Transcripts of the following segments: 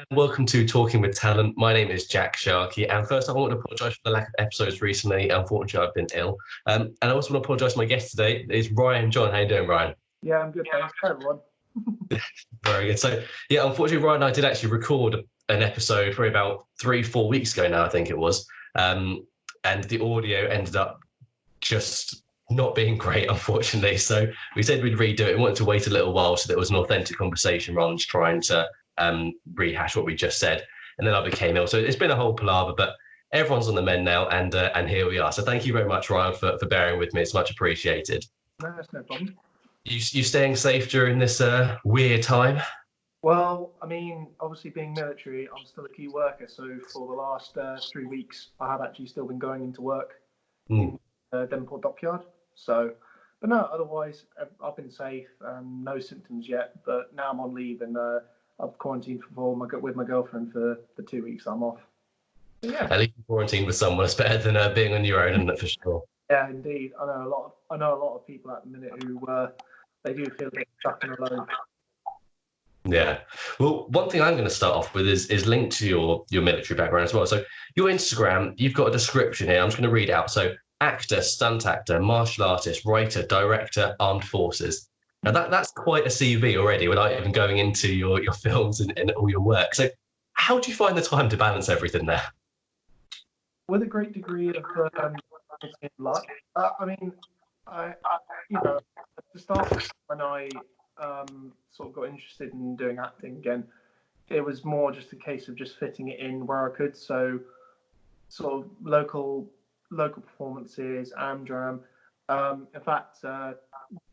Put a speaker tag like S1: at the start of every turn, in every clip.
S1: and welcome to Talking with Talent. My name is Jack Sharkey, and first I want to apologise for the lack of episodes recently. Unfortunately, I've been ill, and I also want to apologise to my guest today. Is Ryan John? How you doing, Ryan?
S2: Yeah, I'm good, thanks. Hi, everyone.
S1: Very good. So, yeah, unfortunately, Ryan and I did actually record an episode probably about 3-4 weeks ago now, I think it was, and the audio ended up just not being great, unfortunately. So we said we'd redo it. We wanted to wait a little while so there was an authentic conversation rather than just trying to rehash what we just said. And then I became ill. So it's been a whole palaver, but everyone's on the mend now, and here we are. So thank you very much, Ryan, for bearing with me. It's much appreciated.
S2: No, that's no problem.
S1: You staying safe during this weird time?
S2: Well, I mean, obviously being military, I'm still a key worker. So for the last 3 weeks, I have actually still been going into work in Devonport Dockyard. So, but no, otherwise, I've been safe. No symptoms yet. But now I'm on leave and I've quarantined with my girlfriend for the 2 weeks I'm off. So, yeah.
S1: At least quarantined with someone is better than being on your own, isn't it, for sure?
S2: Yeah, indeed. I know a lot of people at the minute who they do feel a bit stuck and alone.
S1: Yeah. Well, one thing I'm going to start off with is linked to your military background as well. So your Instagram, you've got a description here. I'm just going to read it out. So actor, stunt actor, martial artist, writer, director, armed forces. Now that's quite a CV already without even going into your films and all your work. So how do you find the time to balance everything there?
S2: With a great degree of luck. I mean, I at the start when I sort of got interested in doing acting again, it was more just a case of just fitting it in where I could. So, sort of local performances, Amdram. In fact,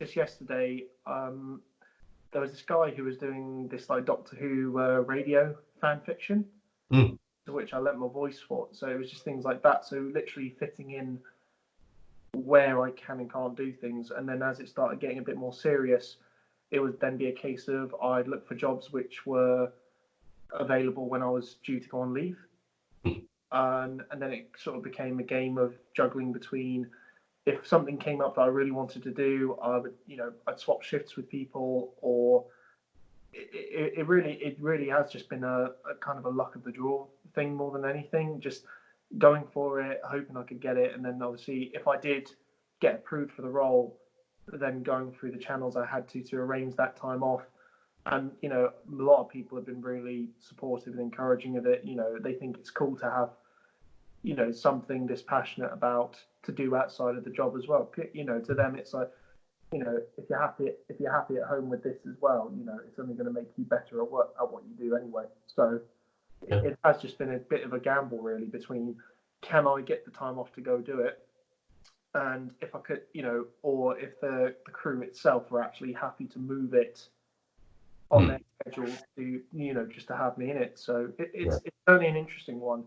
S2: just yesterday, there was this guy who was doing this like Doctor Who radio fan fiction. To which I lent my voice for. So it was just things like that. So literally fitting in where I can and can't do things. And then as it started getting a bit more serious, it would then be a case of I'd look for jobs which were available when I was due to go on leave. And then it sort of became a game of juggling between if something came up that I really wanted to do, I would, I'd swap shifts with people, or it really has just been a kind of a luck of the draw thing more than anything. Just going for it, hoping I could get it, and then obviously if I did get approved for the role, then going through the channels I had to arrange that time off. And a lot of people have been really supportive and encouraging of it. They think it's cool to have something this passionate about to do outside of the job as well. To them it's like, if you're happy at home with this as well, it's only going to make you better at what you do anyway. So it has just been a bit of a gamble really between can I get the time off to go do it, and if I could, or if the crew itself were actually happy to move it on their schedule to, just to have me in it. So it's only an interesting one.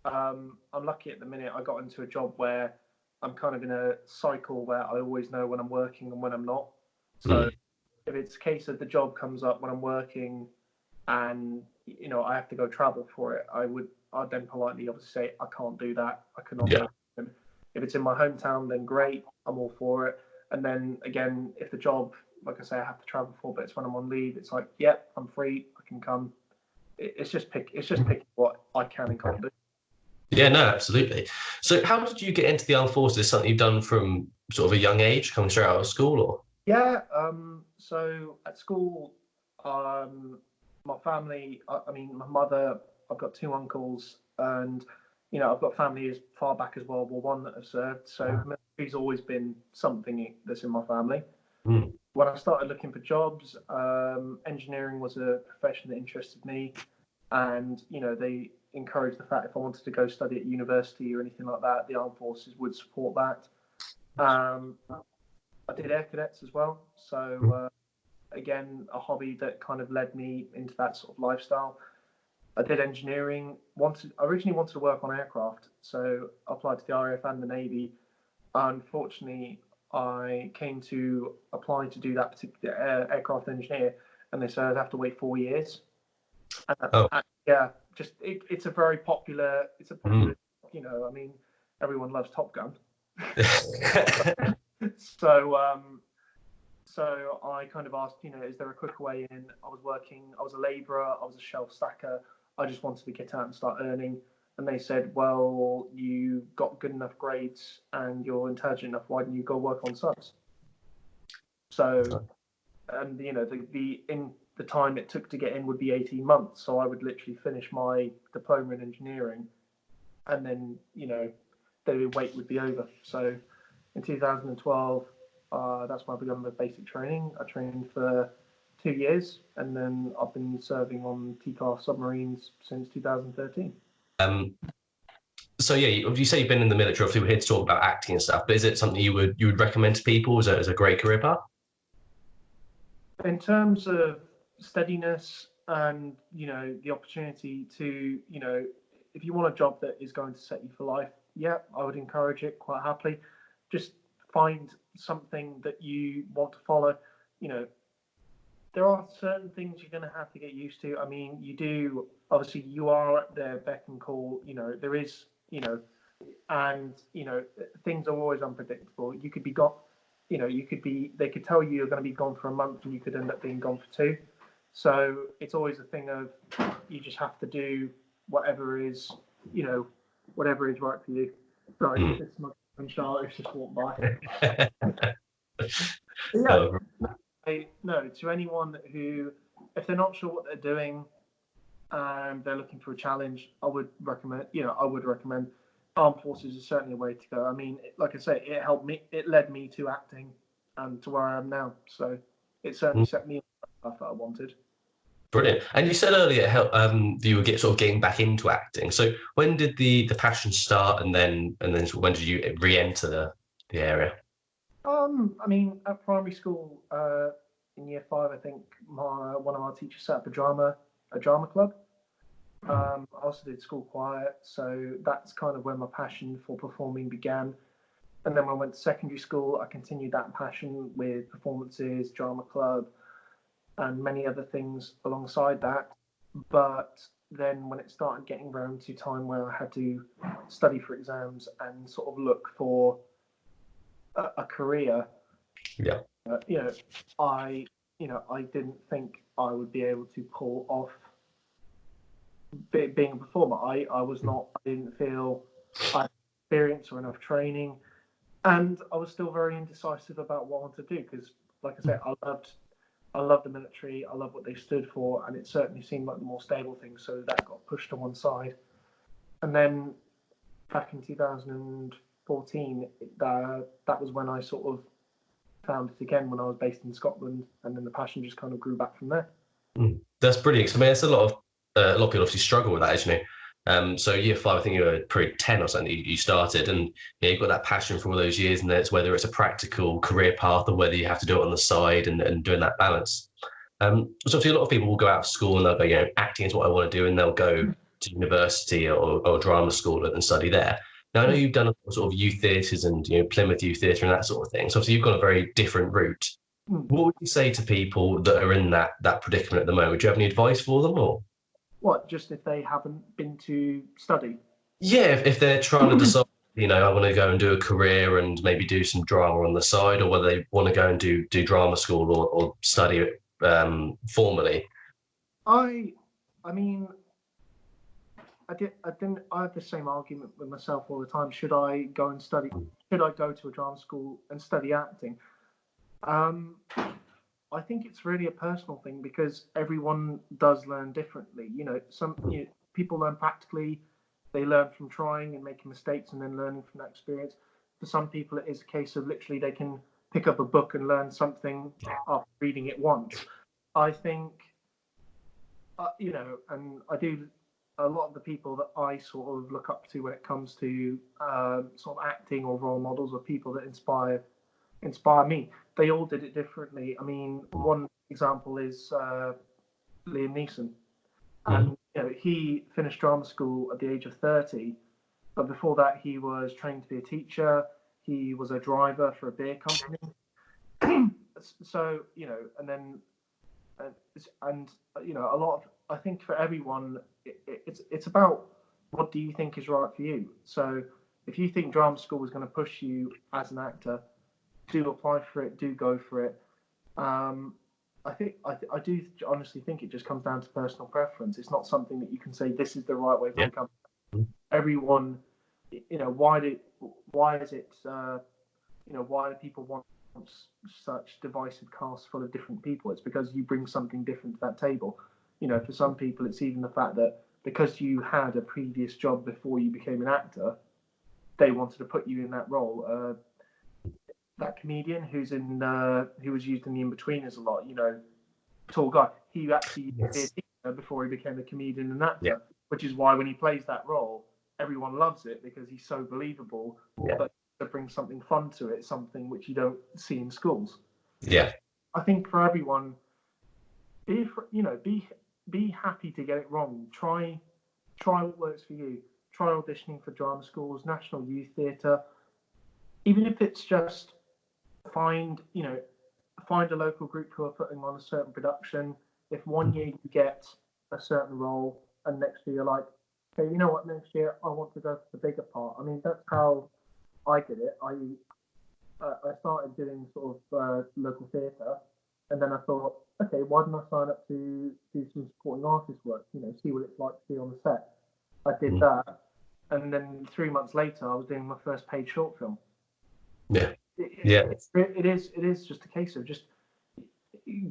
S2: I'm lucky at the minute. I got into a job where I'm kind of in a cycle where I always know when I'm working and when I'm not. So if it's a case of the job comes up when I'm working and, I have to go travel for it, I'd then politely obviously say, I can't do that. I cannot go. If it's in my hometown, then great. I'm all for it. And then again, if the job, like I say, I have to travel for, but it's when I'm on leave, it's like, yep, I'm free. I can come. It's just picking what I can and can't do.
S1: Yeah, no, absolutely. So how did you get into the armed forces? Something you've done from sort of a young age, coming straight out of school, or?
S2: Yeah, so at school, my family, I mean, my mother, I've got 2 uncles, and, I've got family as far back as World War One that have served. So military's always been something that's in my family. When I started looking for jobs, engineering was a profession that interested me, and, they encouraged the fact if I wanted to go study at university or anything like that, the armed forces would support that. I did air cadets as well, so again, a hobby that kind of led me into that sort of lifestyle. I did engineering. Originally wanted to work on aircraft, so I applied to the RAF and the Navy. Unfortunately, I came to apply to do that particular aircraft engineer, and they said I'd have to wait 4 years. And yeah, just it's a very popular. It's a popular. I mean, everyone loves Top Gun. So I kind of asked, is there a quicker way in? I was a labourer, I was a shelf stacker, I just wanted to get out and start earning. And they said, well, you got good enough grades and you're intelligent enough. Why don't you go work on subs? So, and the time it took to get in would be 18 months. So I would literally finish my diploma in engineering, and then the wait would be over. So in 2012, that's when I began the basic training. I trained for 2 years, and then I've been serving on T-class submarines since 2013.
S1: So yeah, you say you've been in the military. Obviously, we're here to talk about acting and stuff. But is it something you would recommend to people as a great career path?
S2: In terms of steadiness and the opportunity to if you want a job that is going to set you for life, yeah, I would encourage it quite happily. Just find something that you want to follow. There are certain things you're going to have to get used to. I mean, you do, obviously you are at their beck and call. There is, and things are always unpredictable. You could be got they could tell you you're going to be gone for a month and you could end up being gone for 2. So it's always a thing of, you just have to do whatever is right for you. Sorry, it's my Charlotte's just walked by. Yeah, no, to anyone who, if they're not sure what they're doing and they're looking for a challenge, I would recommend Armed Forces is certainly a way to go. I mean, like I say, it led me to acting and to where I am now. So it certainly set me on the path that I wanted.
S1: Brilliant. And you said earlier how you were getting back into acting. So when did the passion start, and then when did you re-enter the area?
S2: I mean, at primary school, in year 5, I think one of our teachers set up a drama club. I also did school choir, so that's kind of where my passion for performing began. And then when I went to secondary school, I continued that passion with performances, drama club, and many other things alongside that. But then when it started getting around to time where I had to study for exams and sort of look for a career,
S1: Yeah.
S2: I didn't think I would be able to pull off being a performer. I was not. I didn't feel I had experience or enough training, and I was still very indecisive about what I wanted to do because, like I said, I loved the military. I love what they stood for, and it certainly seemed like the more stable thing. So that got pushed to one side, and then back in 2014, that was when I sort of found it again when I was based in Scotland, and then the passion just kind of grew back from there.
S1: That's brilliant. I mean, it's a lot of people obviously struggle with that, isn't it? So year 5, I think you were probably 10 or something. You started, and you've got that passion for all those years, and it's whether it's a practical career path or whether you have to do it on the side and doing that balance. So obviously, a lot of people will go out of school and they'll go, acting is what I want to do, and they'll go to university or drama school and study there. Now, I know you've done a lot of sort of youth theatres and Plymouth Youth Theatre and that sort of thing. So obviously, you've got a very different route. What would you say to people that are in that predicament at the moment? Do you have any advice for them, or?
S2: What, just if they haven't been to study?
S1: Yeah, if they're trying to decide, I want to go and do a career and maybe do some drama on the side, or whether they want to go and do drama school or study it formally.
S2: I mean, I have the same argument with myself all the time. Should I go and study? Should I go to a drama school and study acting? I think it's really a personal thing because everyone does learn differently. Some people learn practically, they learn from trying and making mistakes and then learning from that experience. For some people, it is a case of literally they can pick up a book and learn something after reading it once. I think, and I do. A lot of the people that I sort of look up to when it comes to sort of acting or role models or people that inspire me. They all did it differently. I mean, one example is Liam Neeson, and he finished drama school at the age of 30, but before that he was trained to be a teacher. He was a driver for a beer company. So and then a lot of, I think for everyone, it's about what do you think is right for you. So if you think drama school is going to push you as an actor, do apply for it, do go for it. I do honestly think it just comes down to personal preference. It's not something that you can say this is the right way to
S1: Yeah.
S2: become. Everyone, why is it, why do people want such divisive casts full of different people? It's because you bring something different to that table. For some people, it's even the fact that because you had a previous job before you became an actor, they wanted to put you in that role. That comedian who was used in the In-Betweeners a lot, tall guy, he actually
S1: Yes.
S2: did before he became a comedian and
S1: Yeah.
S2: actor, which is why when he plays that role, everyone loves it because he's so believable,
S1: Yeah.
S2: but to bring something fun to it, something which you don't see in schools.
S1: Yeah.
S2: I think for everyone, be happy to get it wrong. Try what works for you. Try auditioning for drama schools, National Youth Theatre, even if it's just find find a local group who are putting on a certain production. If one year you get a certain role and next year you're like, okay, you know what, next year I want to go for the bigger part. I mean, that's how I did it. I started doing sort of local theatre, and then I thought, okay, why didn't I sign up to do some supporting artist work? See what it's like to be on the set. I did
S1: Mm.
S2: that, and then 3 months later, I was doing my first paid short film.
S1: Yeah.
S2: It,
S1: Yeah.
S2: it is just a case of just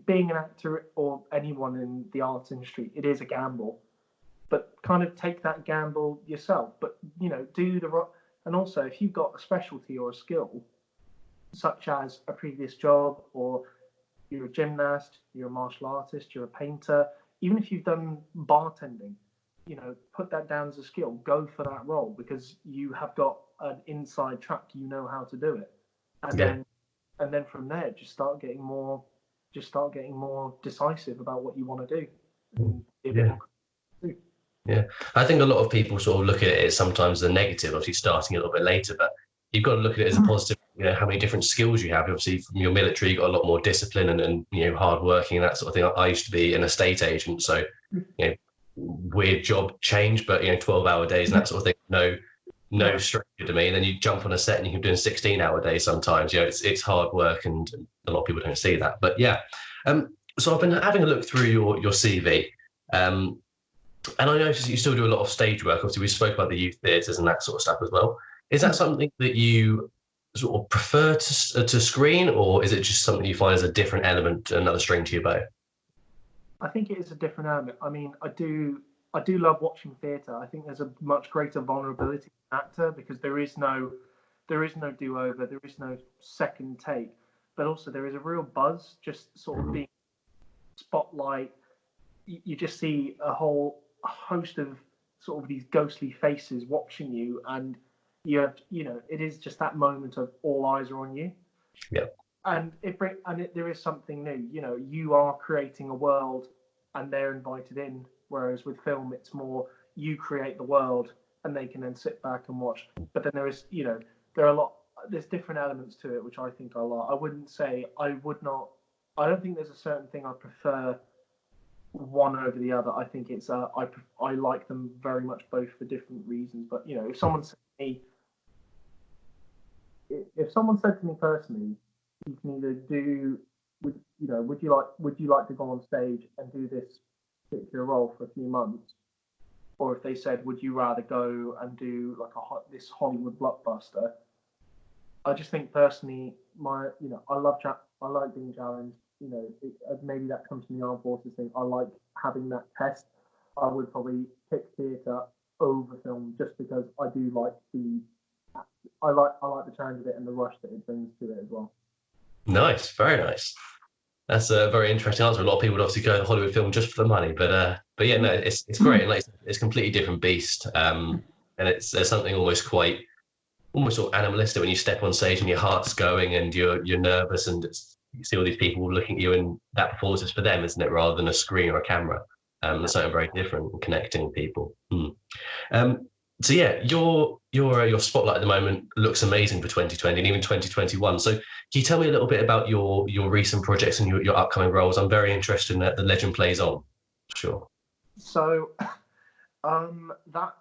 S2: being an actor or anyone in the arts industry. It is a gamble, but kind of take that gamble yourself. But do the right. And also, if you've got a specialty or a skill, such as a previous job, or you're a gymnast, you're a martial artist, you're a painter, even if you've done bartending, put that down as a skill. Go for that role because you have got an inside track. You know how to do it, and
S1: Yeah.
S2: then from there, just start getting more decisive about what you want to do, and be a bit
S1: Yeah.
S2: more creative.
S1: Yeah, I think a lot of people sort of look at it as sometimes the negative, obviously starting a little bit later, but you've got to look at it as a positive. How many different skills you have. Obviously, from your military, you got a lot more discipline and hard working and that sort of thing. I used to be an estate agent, so you know, weird job change, but 12-hour days and that sort of thing. No
S2: Yeah,
S1: stranger to me. And then you jump on a set and you can do a 16-hour day sometimes. It's hard work, and a lot of people don't see that. But yeah, so I've been having a look through your CV. Um, and I noticed you still do a lot of stage work. Obviously, we spoke about the youth theatres and that sort of stuff as well. Is that something that you sort of prefer to screen, or is it just something you find as a different element, another string to your bow?
S2: I think it is a different element. I mean, I do love watching theatre. I think there's a much greater vulnerability in an actor because there is no do over, there is no second take, but also there is a real buzz just sort of being spotlight. You just see a whole host of sort of these ghostly faces watching you, and it is just that moment of all eyes are on you,
S1: Yeah,
S2: and there is something new. You are creating a world, and they're invited in. Whereas with film, it's more you create the world, and they can then sit back and watch. But then there are a lot. There's different elements to it, which I think I like. I wouldn't say I would not. I don't think there's a certain thing I prefer one over the other. I think it's I like them very much both for different reasons. But if someone said to me personally, you can either do would you like to go on stage and do this particular role for a few months, or if they said would you rather go and do like this Hollywood blockbuster, I just think personally, I like being challenged. Maybe that comes from the armed forces thing. I like having that test. I would probably pick theatre over film just because I like the challenge of it and the rush that it brings to it as well.
S1: nice, very nice. That's a very interesting answer. A lot of people would obviously go to Hollywood film just for the money, but yeah, no, it's great. And like, it's a completely different beast. And there's something almost sort of animalistic when you step on stage and your heart's going and you're nervous and you see all these people looking at you, and that performance is for them, isn't it, rather than a screen or a camera. It's something very different and connecting with people. Um, so yeah, your spotlight at the moment looks amazing for 2020 and even 2021. So can you tell me a little bit about your recent projects and your upcoming roles? I'm very interested in that. The legend plays on. Sure.
S2: So that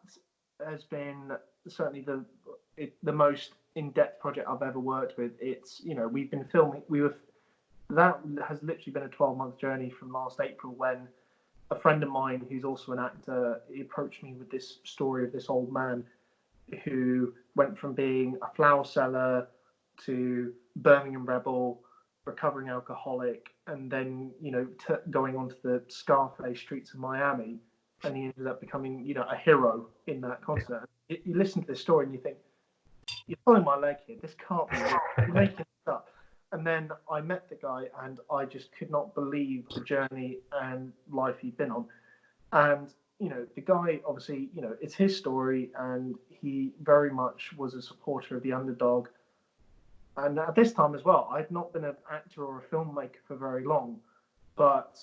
S2: has been certainly the most in-depth project I've ever worked with. It's we've been filming. that has literally been a 12-month journey from last April, when a friend of mine who's also an actor, he approached me with this story of this old man who went from being a flower seller to Birmingham rebel, recovering alcoholic, and then going onto the Scarface streets of Miami, and he ended up becoming a hero in that concert. You listen to this story and you think, you're pulling my leg here. This can't be real. You're making this up. And then I met the guy, and I just could not believe the journey and life he'd been on. And the guy, obviously, it's his story, and he very much was a supporter of the underdog. And at this time as well, I'd not been an actor or a filmmaker for very long, but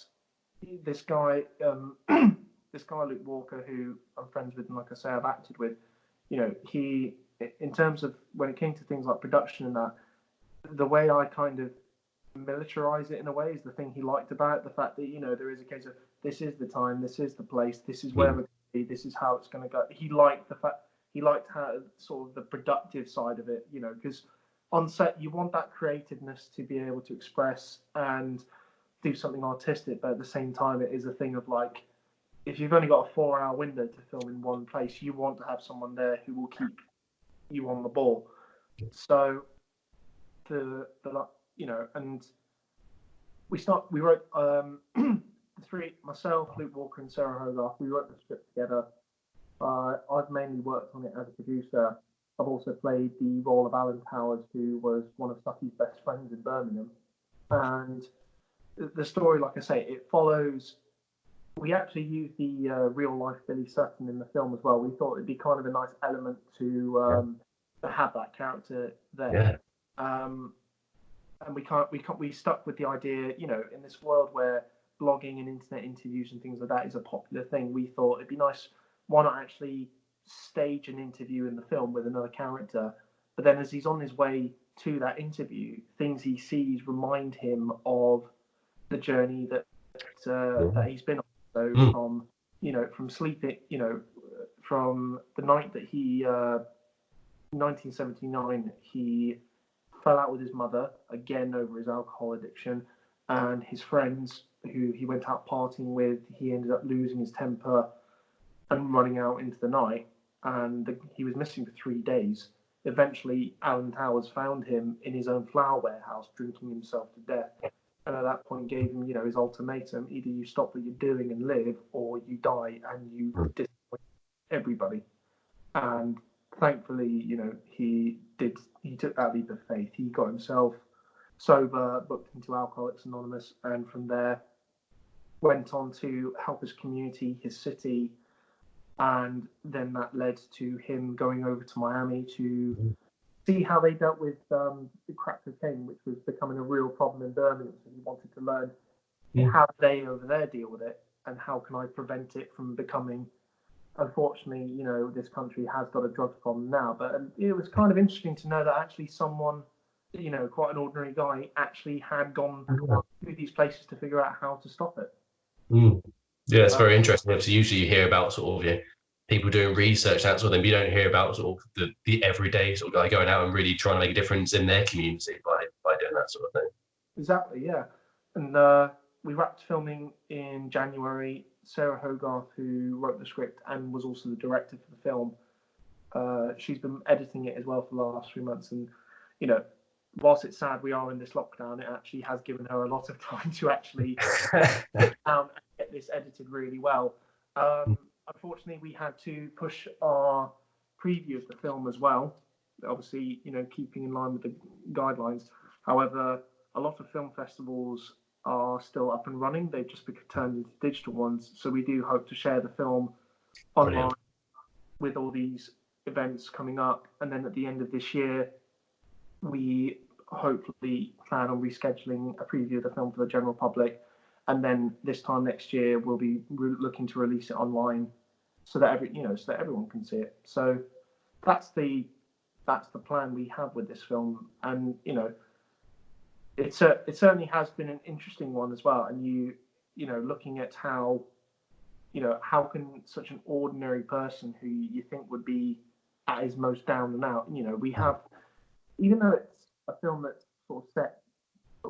S2: this guy, this guy Luke Walker, who I'm friends with, and like I say, I've acted with, he, in terms of when it came to things like production and that, the way I kind of militarize it in a way is the thing he liked about it. The fact that there is a case of, this is the time, this is the place, this is where we're going to be, this is how it's going to go. He liked how sort of the productive side of it, because on set you want that creativeness to be able to express and do something artistic, but at the same time it is a thing of like, if you've only got a 4-hour window to film in one place, you want to have someone there who will keep you on the ball. So and we wrote the three, myself, Luke Walker, and Sarah Hogarth. We wrote the script together. I've mainly worked on it as a producer. I've also played the role of Alan Towers, who was one of Stucky's best friends in Birmingham. And the story, like I say, it follows. We actually used the real life Billy Sutton in the film as well. We thought it'd be kind of a nice element to have that character there. Yeah. And we stuck with the idea, in this world where blogging and internet interviews and things like that is a popular thing. We thought it'd be nice, why not actually stage an interview in the film with another character? But then as he's on his way to that interview, things he sees remind him of the journey that he's been on. So from sleeping, from the night that he, 1979, he fell out with his mother again over his alcohol addiction, and his friends who he went out partying with, he ended up losing his temper and running out into the night, and he was missing for 3 days. Eventually, Alan Towers found him in his own flower warehouse, drinking himself to death, and at that point gave him, his ultimatum: either you stop what you're doing and live, or you die and you disappoint everybody. And thankfully, he took that leap of faith. He got himself sober, booked into Alcoholics Anonymous, and from there went on to help his community, his city, and then that led to him going over to Miami to see how they dealt with the crack cocaine, which was becoming a real problem in Birmingham. So he wanted to learn how they over there deal with it, and how can I prevent it from becoming. Unfortunately, this country has got a drugs problem now, but it was kind of interesting to know that actually someone, quite an ordinary guy, actually had gone through these places to figure out how to stop it.
S1: Yeah, it's very interesting. Obviously, usually you hear about sort of people doing research, that sort of thing, but you don't hear about sort of the everyday sort of guy going out and really trying to make a difference in their community by doing that sort of thing.
S2: Exactly, yeah. And we wrapped filming in January. Sarah Hogarth, who wrote the script and was also the director for the film, she's been editing it as well for the last 3 months. And, whilst it's sad we are in this lockdown, it actually has given her a lot of time to actually sit down and get this edited really well. Unfortunately, we had to push our preview of the film as well, obviously, keeping in line with the guidelines. However, a lot of film festivals are still up and running. They've just been turned into digital ones. So we do hope to share the film online with all these events coming up. And then at the end of this year, we hopefully plan on rescheduling a preview of the film for the general public. And then this time next year, we'll be looking to release it online so that everyone can see it. So that's the plan we have with this film. And, it certainly has been an interesting one as well. And looking at how can such an ordinary person who you think would be at his most down and out, we have, even though it's a film that's sort of set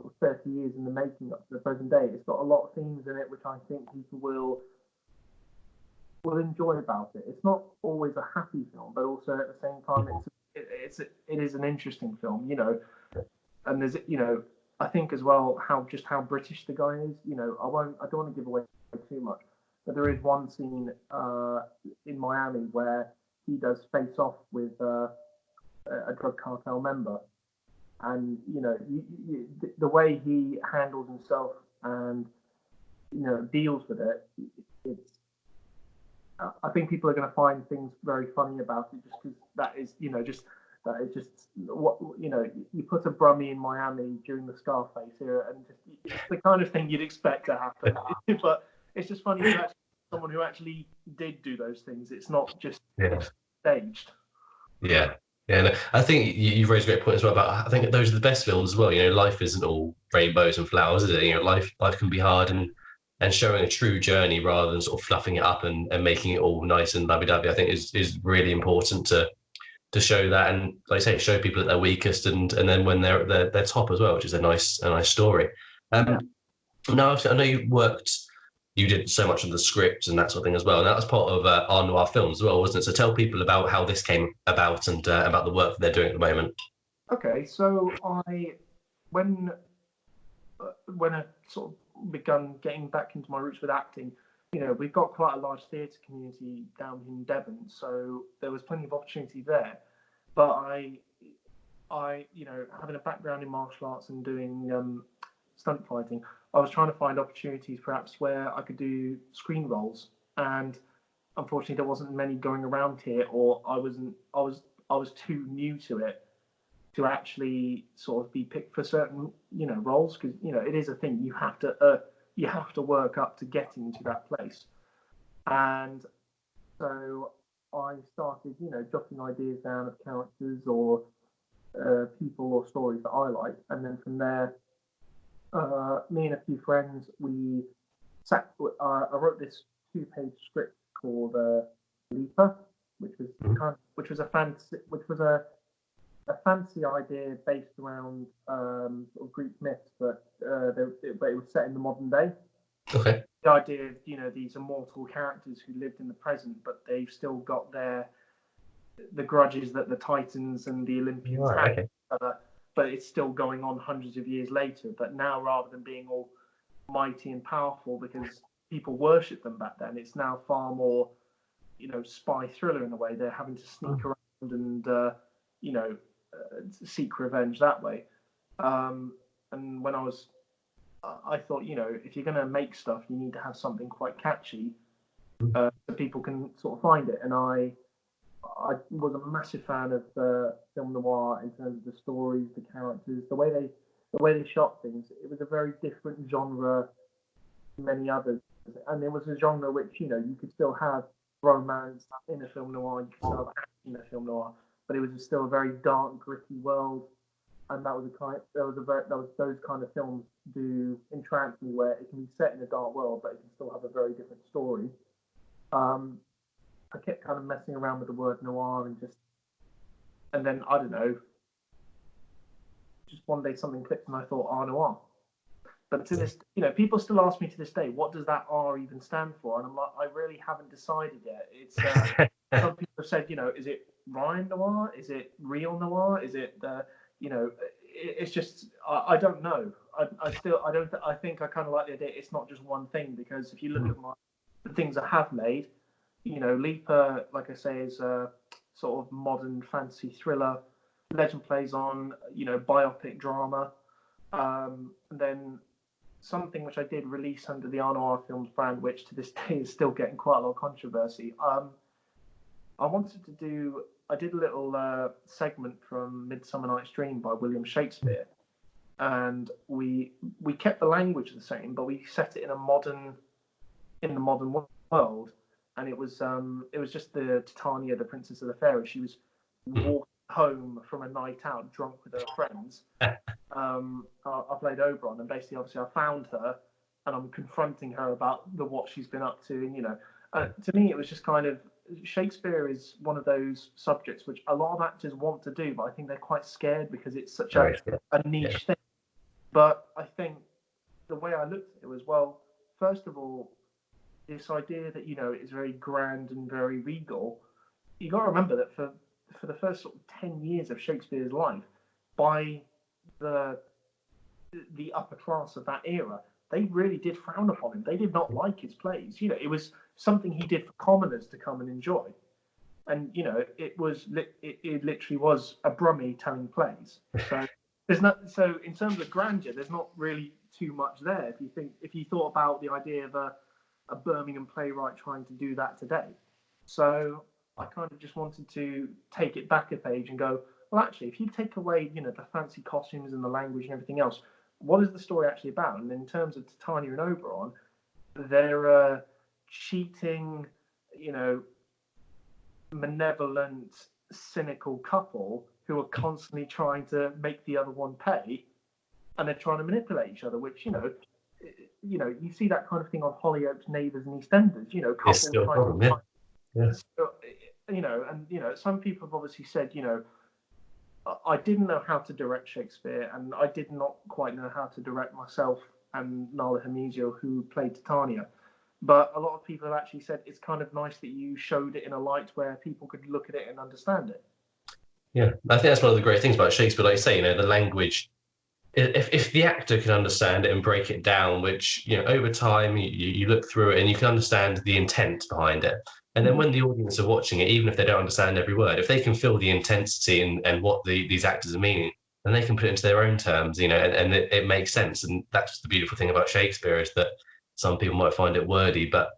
S2: sort of 30 years in the making up to the present day. It's got a lot of themes in it which I think people will enjoy about it. It's not always a happy film, but also at the same time, it is an interesting film, you know. And there's, you know, I think as well how British the guy is. You know, I don't want to give away too much, but there is one scene in Miami where he does face off with a drug cartel member, and you know, the way he handles himself and you know deals with it, it's. I think people are going to find things very funny about it, just because that is, you know, that is just what, you know. You put a Brummie in Miami during the Scarface era, and just it's the kind of thing you'd expect to happen. But it's just funny to actually someone who actually did do those things. It's not just it's staged.
S1: Yeah. Yeah, no, I think you've raised a great point as well about, I think those are the best films as well. You know, life isn't all rainbows and flowers, is it? You know, life can be hard, and showing a true journey rather than sort of fluffing it up and making it all nice and lovey-dovey, I think is really important to show that, and like I say, show people at their weakest, and then when they're at their top as well, which is a nice story. Now, I know you did so much of the script and that sort of thing as well, and that was part of Art Noir Films as well, wasn't it? So tell people about how this came about and about the work that they're doing at the moment.
S2: Okay, so when I sort of begun getting back into my roots with acting, you know, we've got quite a large theatre community down in Devon, so there was plenty of opportunity there. But you know, having a background in martial arts and doing stunt fighting, I was trying to find opportunities perhaps where I could do screen roles, and unfortunately there wasn't many going around here, or I was too new to it to actually sort of be picked for certain, you know, roles, because you know it is a thing. You have to work up to getting to that place. And so I started, you know, jotting ideas down of characters or people or stories that I like, and then from there, me and a few friends, we sat. I wrote this two-page script called Leaper, which was a fancy idea based around sort of Greek myths, but it was set in the modern day.
S1: Okay.
S2: The idea of, you know, these immortal characters who lived in the present, but they've still got the grudges that the Titans and the Olympians had. Okay. But it's still going on hundreds of years later. But now, rather than being all mighty and powerful because people worship them back then, it's now far more, you know, spy thriller in a way. They're having to sneak around and you know, seek revenge that way. And when I thought, you know, if you're going to make stuff, you need to have something quite catchy so people can sort of find it. And I was a massive fan of film noir in terms of the stories, the characters, the way they shot things. It was a very different genre to many others, and it was a genre which, you know, you could still have romance in a film noir, you could still have action in a film noir, but it was still a very dark, gritty world. And that was those kind of films do entrance me, where it can be set in a dark world, but it can still have a very different story. I kept kind of messing around with the word noir and then I don't know, just one day something clicked and I thought Art Noir. But to this, you know, people still ask me to this day, what does that R even stand for? And I'm like, I really haven't decided yet. It's some people have said, you know, is it Ryan Noir? Is it real noir? Is it you know, it's just I don't know. I think I kind of like the idea. It's not just one thing, because if you look at the things I have made, you know, Leaper, like I say, is a sort of modern fantasy thriller. Legend plays on, you know, biopic drama. And then something which I did release under the Art Noir Films brand, which to this day is still getting quite a lot of controversy. I did a little segment from Midsummer Night's Dream by William Shakespeare, and we kept the language the same, but we set it in the modern world, and it was just the Titania, the Princess of the Fairies. She was walking home from a night out drunk with her friends. I played Oberon, and basically, obviously, I found her, and I'm confronting her about what she's been up to, and you know, to me, it was just kind of, Shakespeare is one of those subjects which a lot of actors want to do, but I think they're quite scared because it's such a niche thing. But I think the way I looked at it was, well, first of all, this idea that it's very grand and very regal. You got to remember that for the first sort of 10 years of Shakespeare's life, by the the upper class of that era, they really did frown upon him. They did not like his plays. It was something he did for commoners to come and enjoy. And it literally was a brummie telling plays. So there's not so in terms of grandeur, there's not really too much there. If you thought about the idea of a Birmingham playwright trying to do that today. So I kind of just wanted to take it back a page and go, well, actually, if you take away the fancy costumes and the language and everything else, what is the story actually about? And in terms of Titania and Oberon, they're a cheating, malevolent, cynical couple who are constantly trying to make the other one pay, and they're trying to manipulate each other. Which you see that kind of thing on Hollyoaks, Neighbours, and EastEnders.
S1: It's
S2: Couples
S1: still a
S2: trying
S1: problem,
S2: to.
S1: yeah.
S2: So, some people have obviously said, I didn't know how to direct Shakespeare, and I did not quite know how to direct myself and Nala Hamizio, who played Titania. But a lot of people have actually said it's kind of nice that you showed it in a light where people could look at it and understand it.
S1: Yeah, I think that's one of the great things about Shakespeare. Like you say, the language. If the actor can understand it and break it down, which over time you look through it and you can understand the intent behind it, and then when the audience are watching it, even if they don't understand every word, if they can feel the intensity and what these actors are meaning, then they can put it into their own terms, and it makes sense. And that's the beautiful thing about Shakespeare, is that some people might find it wordy, but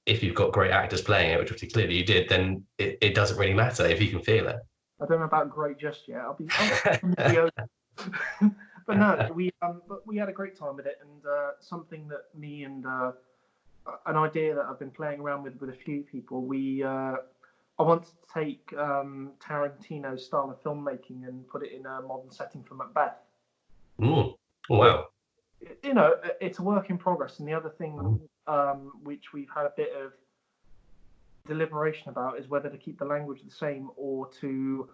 S1: if you've got great actors playing it, which obviously clearly you did, then it doesn't really matter if you can feel it.
S2: I don't know about great just yet. I'll be but no, we had a great time with it, and something that me and an idea that I've been playing around with a few people. I want to take Tarantino's style of filmmaking and put it in a modern setting for Macbeth.
S1: Oh, wow.
S2: It's a work in progress, and the other thing which we've had a bit of deliberation about is whether to keep the language the same or to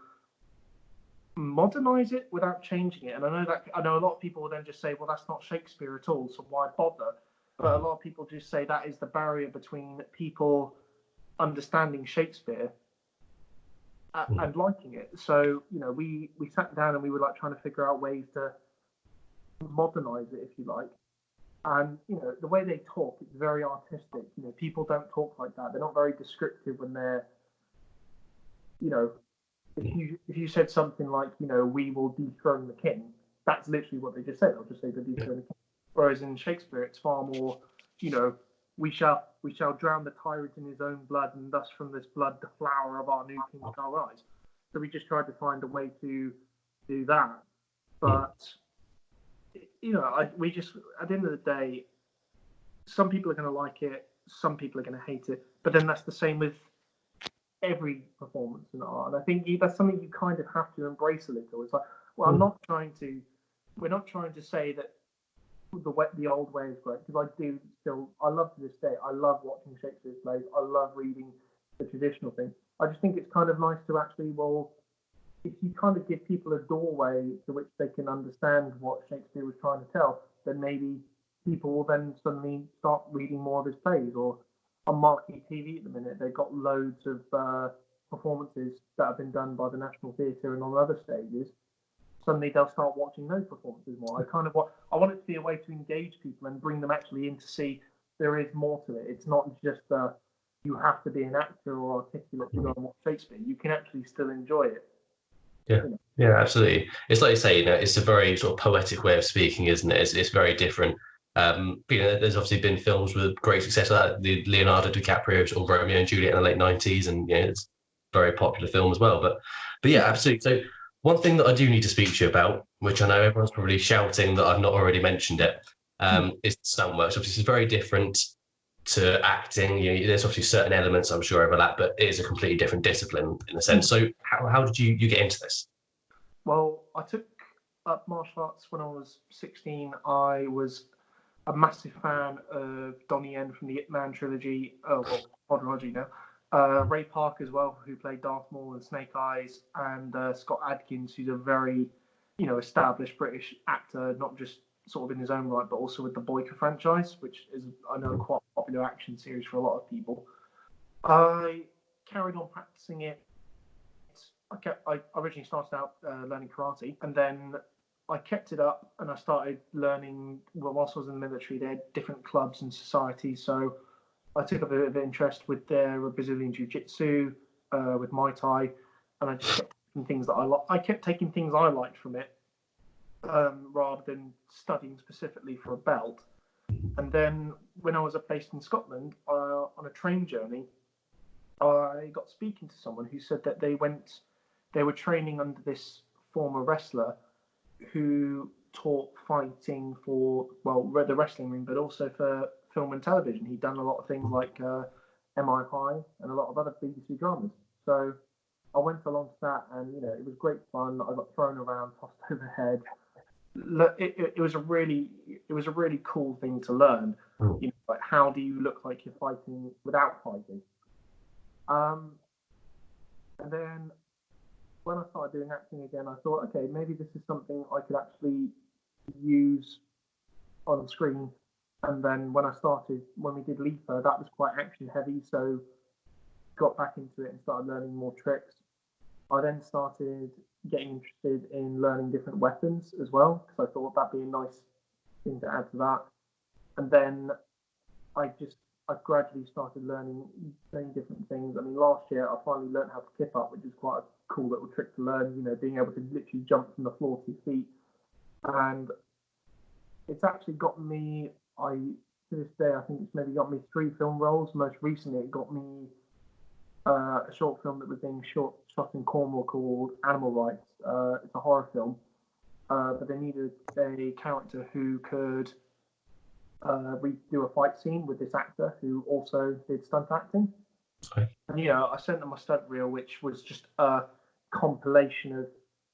S2: modernize it without changing it. And I know a lot of people will then just say, well, that's not Shakespeare at all, so why bother? But a lot of people just say that is the barrier between people understanding Shakespeare and liking it. So we sat down and we were like trying to figure out ways to modernize it, if you like. And the way they talk, it's very artistic. People don't talk like that. They're not very descriptive when they're if you said something like, we will dethrone the king, that's literally what they just said. They'll just say the dethrone the king. Whereas in Shakespeare, it's far more, we shall drown the tyrant in his own blood, and thus from this blood the flower of our new king shall rise. So we just tried to find a way to do that. But we just, at the end of the day, some people are going to like it, some people are going to hate it. But then that's the same with every performance in art, and I think that's something you kind of have to embrace a little. It's like, well, we're not trying to say that the old way is great, because I love to this day, I love watching Shakespeare's plays, I love reading the traditional thing. I just think it's kind of nice to actually, if you kind of give people a doorway to which they can understand what Shakespeare was trying to tell, then maybe people will then suddenly start reading more of his plays. Or on marquee TV at the minute, they've got loads of performances that have been done by the National Theatre and on other stages. Suddenly they'll start watching those performances more. I want it to be a way to engage people and bring them actually in to see there is more to it. It's not just you have to be an actor or articulate to go and watch Shakespeare. You can actually still enjoy it.
S1: Yeah, absolutely. It's like you say, it's a very sort of poetic way of speaking, isn't it? It's very different. There's obviously been films with great success, like the Leonardo DiCaprio sort of Romeo and Juliet in the late 90s, and it's a very popular film as well. But yeah, absolutely. So one thing that I do need to speak to you about, which I know everyone's probably shouting that I've not already mentioned it, is stunt work. So obviously it's very different to acting. There's obviously certain elements I'm sure overlap, but it is a completely different discipline in a sense. So how did you get into this?
S2: Well, I took up martial arts when I was 16. I was a massive fan of Donnie Yen from the Ip Man trilogy. Quadrilogy now. Ray Park as well, who played Darth Maul and Snake Eyes, and Scott Adkins, who's a very, established British actor, not just sort of in his own right, but also with the Boyka franchise, which is, I know, quite a popular action series for a lot of people. I carried on practicing it. I originally started out learning karate, and then I kept it up, and I started learning. Well, whilst I was in the military, they had different clubs and societies, so I took a bit of interest with their Brazilian Jiu-Jitsu, with Muay Thai, and I just kept taking things that I kept taking things I liked from it, rather than studying specifically for a belt. And then when I was based in Scotland, on a train journey, I got speaking to someone who said that they were training under this former wrestler who taught fighting for, well, the wrestling ring, but also for film and television. He'd done a lot of things like MI High and a lot of other BBC dramas. So I went along to that, and it was great fun. I got thrown around, tossed overhead. It was a really cool thing to learn. Like, how do you look like you're fighting without fighting? And then when I started doing acting again, I thought, okay, maybe this is something I could actually use on screen. And then when we did Leaper, that was quite action heavy, so got back into it and started learning more tricks. I then started getting interested in learning different weapons as well, because I thought that'd be a nice thing to add to that. And then I gradually started learning different things. I mean, last year I finally learned how to kip up, which is quite a cool little trick to learn, being able to literally jump from the floor to your feet. And it's actually got me, to this day, I think it's maybe got me 3 film roles. Most recently, it got me a short film that was being shot in Cornwall called Animal Rights. It's a horror film, but they needed a character who could do a fight scene with this actor who also did stunt acting.
S1: Okay.
S2: And I sent them my stunt reel, which was just a compilation of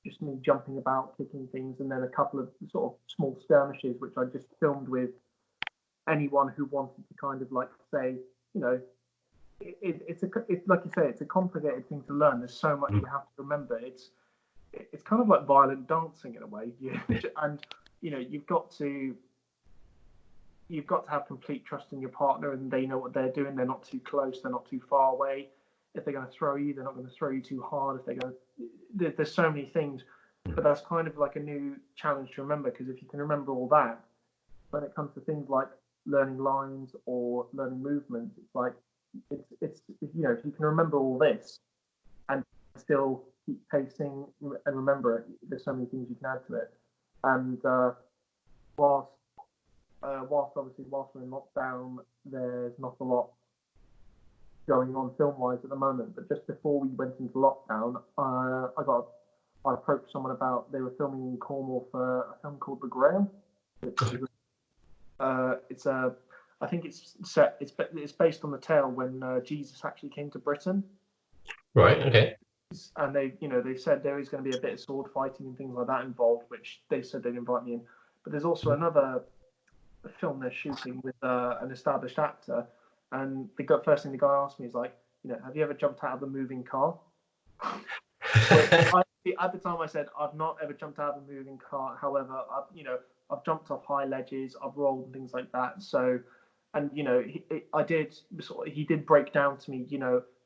S2: just me jumping about, kicking things, and then a couple of sort of small skirmishes, which I just filmed with anyone who wanted to kind of like say, it's like you say, it's a complicated thing to learn. There's so much you have to remember. It's kind of like violent dancing in a way, and you've got to have complete trust in your partner, and they know what they're doing. They're not too close. They're not too far away. If they're going to throw you, they're not going to throw you too hard. There's so many things, but that's kind of like a new challenge to remember, because if you can remember all that, when it comes to things like learning lines or learning movements, it's like it's if you can remember all this and still keep pacing and remember it, there's so many things you can add to it. And whilst we're in lockdown, there's not a lot going on film-wise at the moment. But just before we went into lockdown, I approached someone about, they were filming in Cornwall for a film called The Grail. I think it's based on the tale when Jesus actually came to Britain.
S1: Right. Okay.
S2: And they said there is going to be a bit of sword fighting and things like that involved, which they said they'd invite me in. But there's also another film they're shooting with an established actor, and the first thing the guy asked me is like, have you ever jumped out of a moving car? At the time I said I've not ever jumped out of a moving car. However, I've jumped off high ledges, I've rolled and things like that. So, and he did break down to me,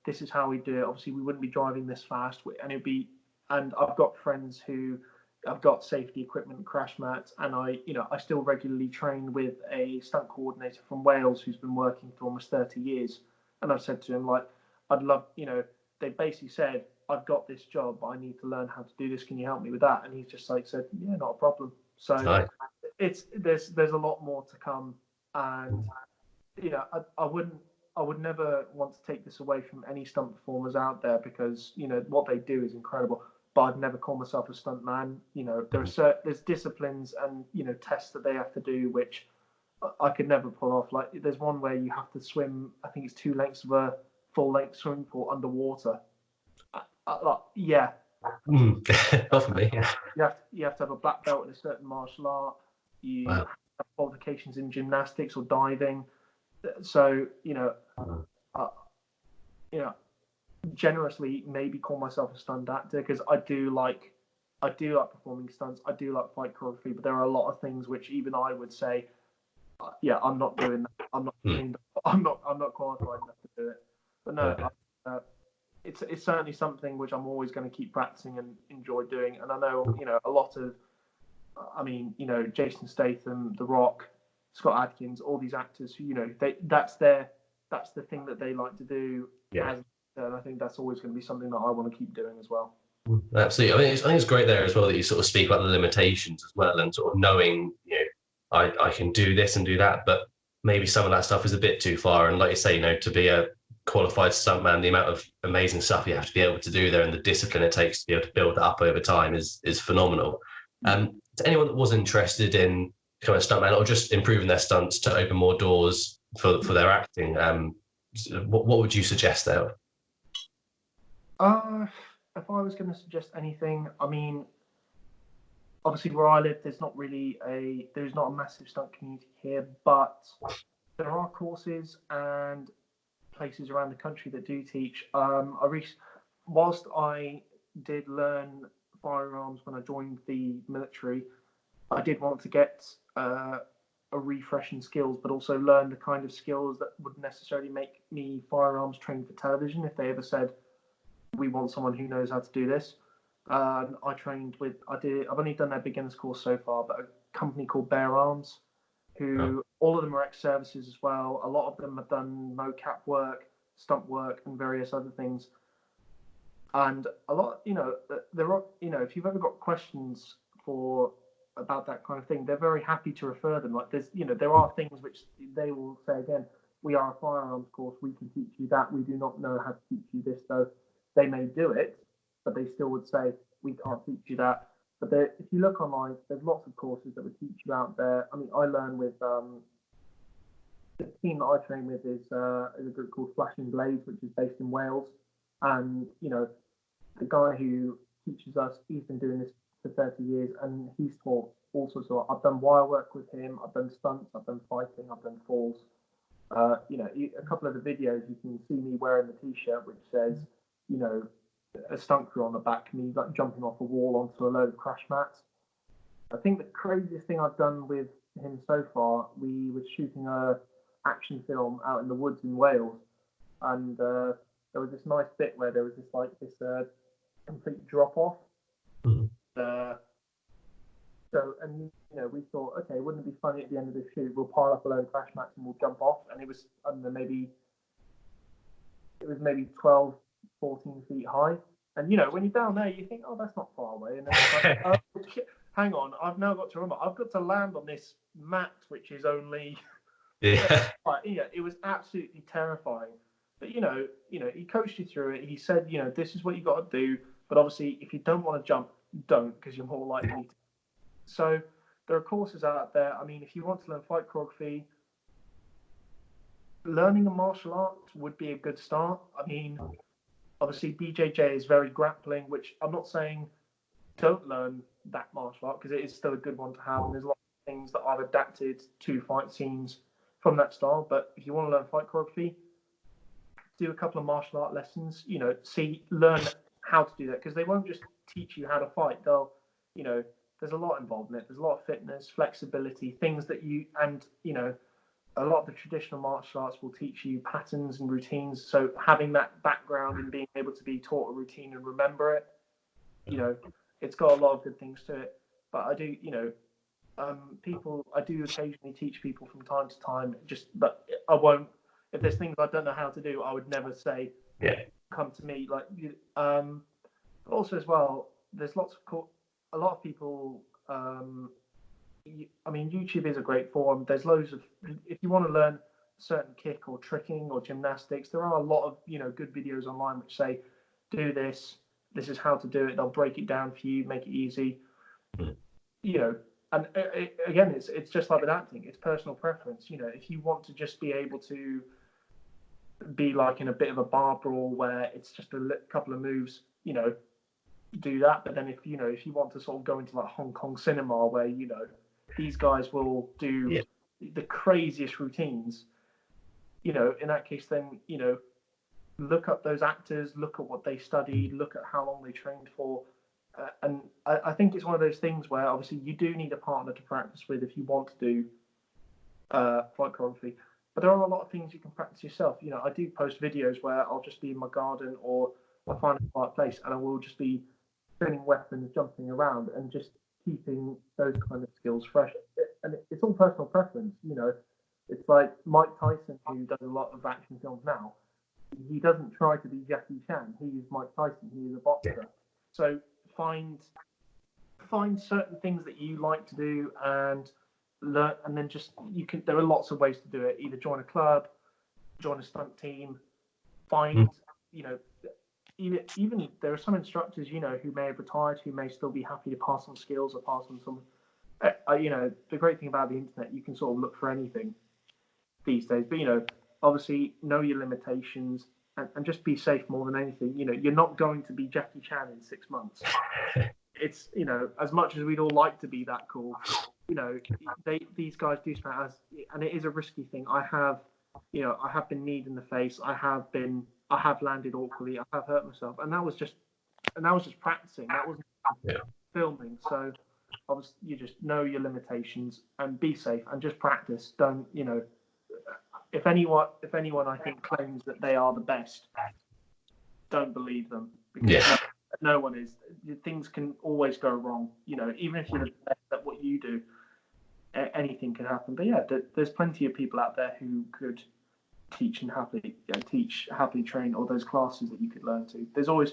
S2: this is how we do it. Obviously, we wouldn't be driving this fast, and I've got friends who I've got safety equipment, crash mats, and I still regularly train with a stunt coordinator from Wales who's been working for almost 30 years. And I've said to him, like, I'd love, they basically said, I've got this job, but I need to learn how to do this. Can you help me with that? And he's just like said, yeah, not a problem. So
S1: Nice.
S2: there's a lot more to come. And, I would never want to take this away from any stunt performers out there, because, what they do is incredible. But I'd never call myself a stunt man. There's disciplines and tests that they have to do which I could never pull off. Like, there's one where you have to swim, I think it's 2 lengths of a full-length swimming pool underwater. Yeah.
S1: Not for me.
S2: You have to have a black belt in a certain martial art. You have qualifications in gymnastics or diving. So generously maybe call myself a stunt actor, because I do like I do like performing stunts. I do like fight choreography, but there are a lot of things which even I would say, yeah, I'm not doing that. I'm not trained. I'm not qualified enough to do it. But no,
S1: Okay.
S2: it's certainly something which I'm always going to keep practicing and enjoy doing. And I know, a lot of, I mean, Jason Statham, The Rock, Scott Adkins, all these actors who, that's the thing that they like to do.
S1: Yeah.
S2: As and I think that's always going to be something that I want to keep doing as well.
S1: Absolutely. I think it's great there as well that you sort of speak about the limitations as well, and sort of knowing, I can do this and do that, but maybe some of that stuff is a bit too far. And like you say, to be a qualified stuntman, the amount of amazing stuff you have to be able to do there and the discipline it takes to be able to build that up over time is phenomenal. To anyone that was interested in becoming a stuntman or just improving their stunts to open more doors for their acting, what would you suggest there?
S2: If I was going to suggest anything, I mean, obviously where I live, there's not a massive stunt community here, but there are courses and places around the country that do teach. Whilst I did learn firearms when I joined the military, I did want to get a refresh in skills, but also learn the kind of skills that would necessarily make me firearms trained for television. If they ever said, we want someone who knows how to do this. I trained with, I've only done their beginner's course so far, but a company called Bear Arms, who all of them are ex-services as well. A lot of them have done mocap work, stunt work, and various other things. And a lot, there are, if you've ever got questions about that kind of thing, they're very happy to refer them. Like there are things which they will say again. We are a firearms course. We can teach you that. We do not know how to teach you this, though. They may do it, but they still would say we can't teach you that. But if you look online, there's lots of courses that would teach you out there. I mean, I learn with the team that I train with is a group called Flashing Blades, which is based in Wales, and the guy who teaches us, he's been doing this for 30 years, and he's taught all sorts of. I've done wire work with him. I've done stunts. I've done fighting. I've done falls. A couple of the videos you can see me wearing the T-shirt which says, a stunt crew on the back, me like jumping off a wall onto a load of crash mats. I think the craziest thing I've done with him so far, we were shooting a action film out in the woods in Wales, and there was this nice bit where there was this complete drop off.
S1: Mm-hmm.
S2: We thought, okay, wouldn't it be funny at the end of the shoot? We'll pile up a load of crash mats and we'll jump off. And it was, I don't know, maybe 12, 14 feet high. And when you're down there, you think, oh, that's not far away. And then it's like, oh, hang on, I've now got to remember, I've got to land on this mat, which is only.
S1: Yeah.
S2: It was absolutely terrifying. But he coached you through it. He said, this is what you got to do. But obviously, if you don't want to jump, don't, because you're more likely to. So there are courses out there. I mean, if you want to learn fight choreography, learning a martial art would be a good start. I mean, obviously BJJ is very grappling, which I'm not saying don't learn that martial art, because it is still a good one to have. And there's a lot of things that I've adapted to fight scenes from that style. But if you want to learn fight choreography, do a couple of martial art lessons, learn how to do that, because they won't just teach you how to fight. They'll, there's a lot involved in it. There's a lot of fitness, flexibility, things that a lot of the traditional martial arts will teach you patterns and routines. So having that background and being able to be taught a routine and remember it, it's got a lot of good things to it. But I do, I do occasionally teach people from time to time, but I won't, if there's things I don't know how to do, I would never say, come to me. Also as well, there's a lot of people, YouTube is a great forum. There's loads of, if you want to learn a certain kick or tricking or gymnastics, there are a lot of, good videos online which say, do this, this is how to do it. They'll break it down for you, make it easy. And again, it's just like with acting, it's personal preference. If you want to just be able to be like in a bit of a bar brawl where it's just a couple of moves, do that. But then if you want to sort of go into like Hong Kong cinema where these guys will do the craziest routines, in that case, then look up those actors, look at what they studied, look at how long they trained for. And I think it's one of those things where obviously you do need a partner to practice with if you want to do flight choreography. But there are a lot of things you can practice yourself. You know, I do post videos where I'll just be in my garden or I find a quiet place and I will just be spinning weapons, jumping around, and just keeping those kind of skills fresh. And it's all personal preference. You know, it's like Mike Tyson, who does a lot of action films now. He doesn't try to be Jackie Chan. He is Mike Tyson. He is a boxer. So find certain things that you like to do and learn, and then just you can. There are lots of ways to do it. Either join a club, join a stunt team, find you know. Even there are some instructors, you know, who may have retired, who may still be happy to pass on skills or pass on some. You know, the great thing about the internet, you can sort of look for anything these days. But you know, obviously, know your limitations and just be safe more than anything. You know, you're not going to be Jackie Chan in 6 months. It's, you know, as much as we'd all like to be that cool, you know, these guys do spend as, and it is a risky thing. I have been kneed in the face. I have landed awkwardly. I have hurt myself, and that was just practicing. That wasn't filming. So obviously, you just know your limitations and be safe and just practice. Don't, you know, if anyone I think claims that they are the best, don't believe them, because no one is. Things can always go wrong. You know, even if you're the best at what you do, anything can happen. But yeah, there's plenty of people out there who could teach and happily train, or those classes that you could learn to. There's always,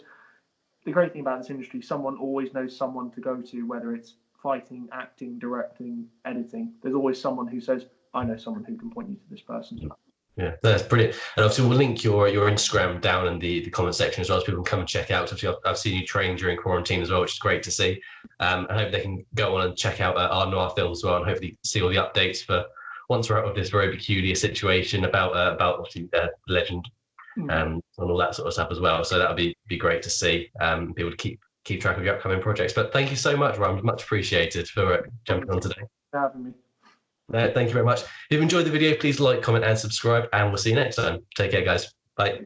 S2: the great thing about this industry, someone always knows someone to go to, whether it's fighting, acting, directing, editing. There's always someone who says, I know someone who can point you to this person.
S1: Yeah, that's brilliant. And obviously, we'll link your Instagram down in the comment section as well, so people can come and check out. Obviously, I've seen you train during quarantine as well, which is great to see. And I hope they can go on and check out our noir films as well, and hopefully see all the updates for once we're out of this very peculiar situation about obviously legend and all that sort of stuff as well. So that would be great to see people to keep track of your upcoming projects. But thank you so much, Ryan. Much appreciated for jumping on today.
S2: For having me.
S1: Thank you very much. If you've enjoyed the video, please like, comment, and subscribe, and we'll see you next time. Take care, guys. Bye.